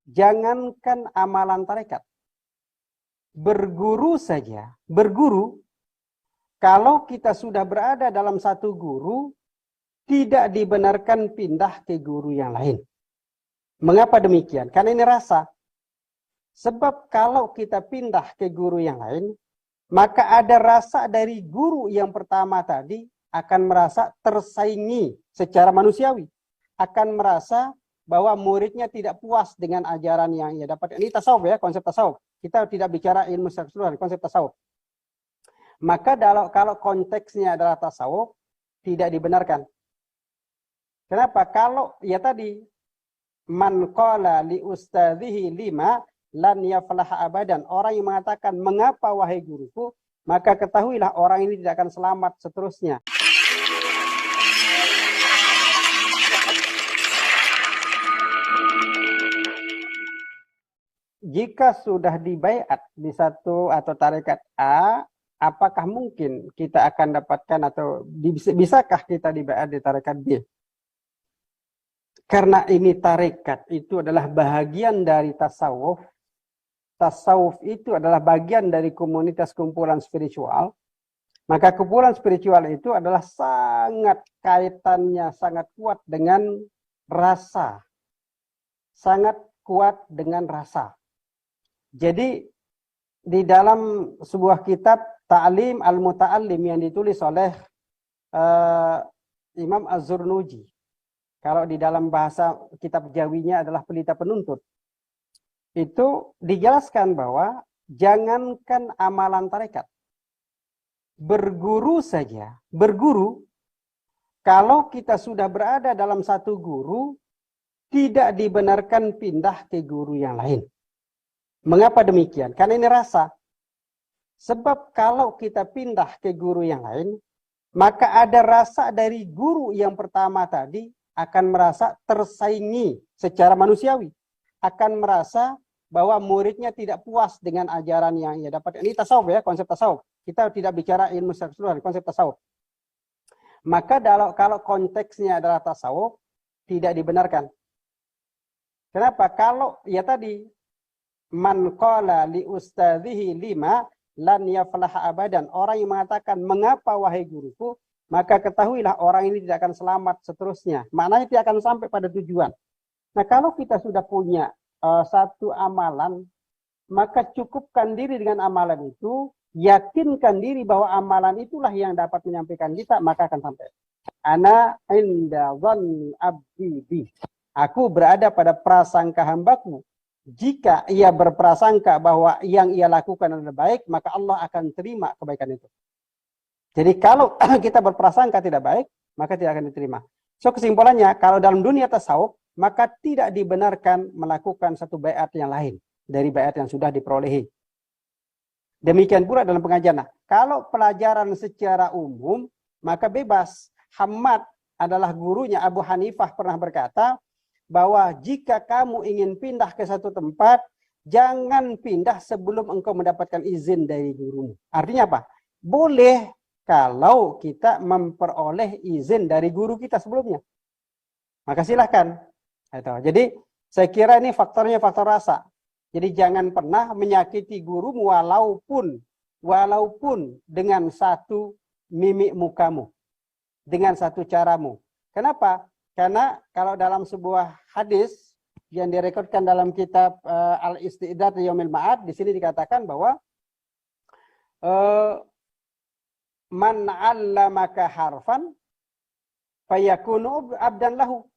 jangankan amalan tarekat, berguru saja, berguru, kalau kita sudah berada dalam satu guru, tidak dibenarkan pindah ke guru yang lain. Mengapa demikian? Karena ini rasa. Sebab kalau kita pindah ke guru yang lain, maka ada rasa dari guru yang pertama tadi akan merasa tersaingi secara manusiawi. Akan merasa bahwa muridnya tidak puas dengan ajaran yang ia dapat. Ini tasawuf ya, konsep tasawuf. Kita tidak bicara ilmu secara keseluruhan, konsep tasawuf. Maka kalau konteksnya adalah tasawuf, tidak dibenarkan. Kenapa? Kalau ya tadi, man qala li ustadzihi lima lan yaflaha abadan. Orang yang mengatakan, mengapa wahai guruku, maka ketahuilah orang ini tidak akan selamat seterusnya. Jika sudah dibaiat di satu atau tarekat A, apakah mungkin kita akan dapatkan atau bisakah kita dibaiat di tarekat B? Karena ini tarekat itu adalah bahagian dari tasawuf. Tasawuf itu adalah bagian dari komunitas kumpulan spiritual. Maka kumpulan spiritual itu adalah sangat kaitannya sangat kuat dengan rasa. Sangat kuat dengan rasa. Jadi di dalam sebuah kitab Ta'lim al-Muta'allim yang ditulis oleh Imam Az-Zurnuji. Kalau di dalam bahasa kitab Jawinya adalah Pelita Penuntut. Itu dijelaskan bahwa jangankan amalan tarekat. Berguru saja, berguru, kalau kita sudah berada dalam satu guru, tidak dibenarkan pindah ke guru yang lain. Mengapa demikian? Karena ini rasa. Sebab kalau kita pindah ke guru yang lain, maka ada rasa dari guru yang pertama tadi akan merasa tersaingi secara manusiawi. Akan merasa bahwa muridnya tidak puas dengan ajaran yang ia dapat. Ini tasawuf ya, konsep tasawuf. Kita tidak bicara ilmu secara keseluruhan, konsep tasawuf. Maka kalau konteksnya adalah tasawuf, tidak dibenarkan. Kenapa? Kalau ya tadi, man qala li ustadzihi lima lan yaflaha abadan. Orang yang mengatakan, mengapa wahai guruku, maka ketahuilah orang ini tidak akan selamat seterusnya. Maknanya tidak akan sampai pada tujuan. Nah, kalau kita sudah punya satu amalan, maka cukupkan diri dengan amalan itu, yakinkan diri bahwa amalan itulah yang dapat menyampaikan kita, maka akan sampai. Ana inda dhanni abdi bi. Aku berada pada prasangka hambaku. Jika ia berprasangka bahwa yang ia lakukan adalah baik, maka Allah akan terima kebaikan itu. Jadi kalau kita berprasangka tidak baik, maka tidak akan diterima. So kesimpulannya, kalau dalam dunia tasawuf, maka tidak dibenarkan melakukan satu baiat yang lain dari baiat yang sudah diperolehi. Demikian pula dalam pengajian. Nah, kalau pelajaran secara umum, maka bebas. Hammad adalah gurunya Abu Hanifah pernah berkata, bahwa jika kamu ingin pindah ke satu tempat, jangan pindah sebelum engkau mendapatkan izin dari gurumu. Artinya apa? Boleh kalau kita memperoleh izin dari guru kita sebelumnya. Maka silahkan. Jadi saya kira ini faktornya faktor rasa. Jadi jangan pernah menyakiti gurumu walaupun dengan satu mimik mukamu. Dengan satu caramu. Kenapa? Karena kalau dalam sebuah hadis yang direkodkan dalam kitab Al-Istidad Yaumil Ma'ad, di sini dikatakan bahwa man 'allamaka harfan fayakunu abdan lahu.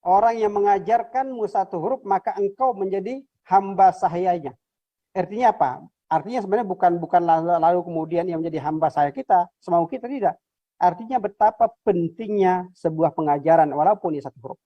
Orang yang mengajarkanmu satu huruf, maka engkau menjadi hamba sahayanya. Artinya apa? Artinya sebenarnya bukan lalu kemudian yang menjadi hamba sahaya kita, semau kita tidak. Artinya betapa pentingnya sebuah pengajaran walaupun ini satu huruf.